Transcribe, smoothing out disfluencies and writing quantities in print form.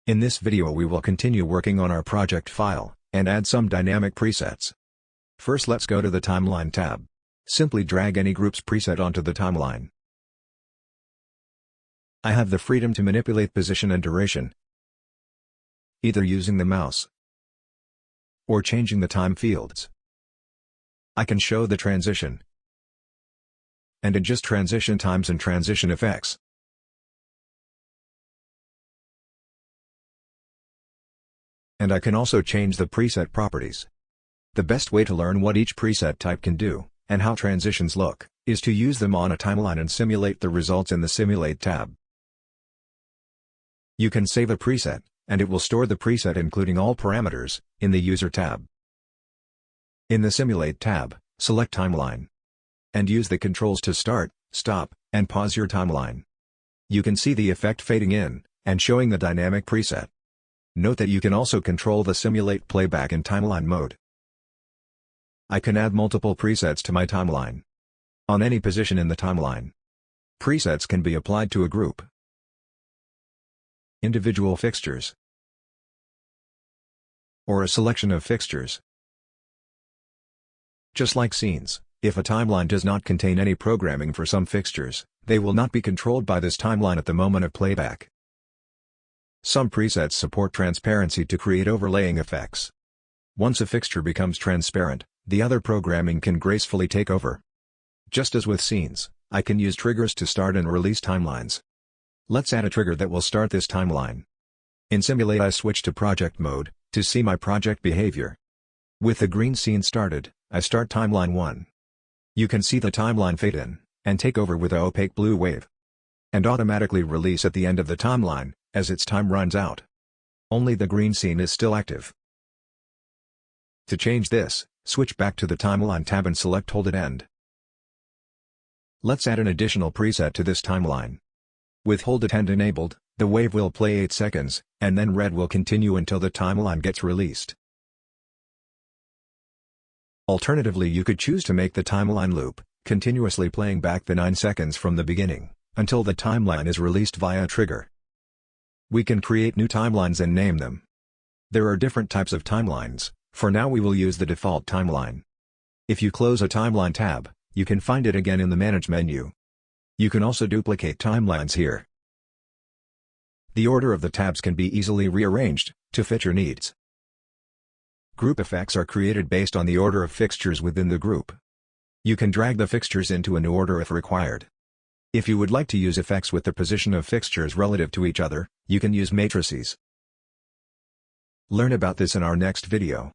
In this video we will continue working on our project file, and add some dynamic presets. First let's go to the Timeline tab. Simply drag any group's preset onto the timeline. I have the freedom to manipulate position and duration, either using the mouse or changing the time fields. I can show the transition and adjust transition times and transition effects. And I can also change the preset properties. The best way to learn what each preset type can do, and how transitions look, is to use them on a timeline and simulate the results in the Simulate tab. You can save a preset, and it will store the preset including all parameters, in the User tab. In the Simulate tab, select Timeline. And use the controls to start, stop, and pause your timeline. You can see the effect fading in, and showing the dynamic preset. Note that you can also control the Simulate playback in timeline mode. I can add multiple presets to my timeline. On any position in the timeline. Presets can be applied to a group, individual fixtures, or a selection of fixtures. Just like scenes, if a timeline does not contain any programming for some fixtures, they will not be controlled by this timeline at the moment of playback. Some presets support transparency to create overlaying effects. Once a fixture becomes transparent, the other programming can gracefully take over. Just as with scenes, I can use triggers to start and release timelines. Let's add a trigger that will start this timeline. In Simulate I switch to project mode, to see my project behavior. With the green scene started, I start timeline 1. You can see the timeline fade in, and take over with an opaque blue wave. And automatically release at the end of the timeline, as its time runs out. Only the green scene is still active. To change this, switch back to the Timeline tab and select Hold at End. Let's add an additional preset to this timeline. With Hold at End enabled, the wave will play 8 seconds, and then red will continue until the timeline gets released. Alternatively, you could choose to make the timeline loop, continuously playing back the 9 seconds from the beginning, until the timeline is released via a trigger. We can create new timelines and name them. There are different types of timelines. For now we will use the default timeline. If you close a timeline tab, you can find it again in the Manage menu. You can also duplicate timelines here. The order of the tabs can be easily rearranged, to fit your needs. Group effects are created based on the order of fixtures within the group. You can drag the fixtures into a new order if required. If you would like to use effects with the position of fixtures relative to each other, you can use matrices. Learn about this in our next video.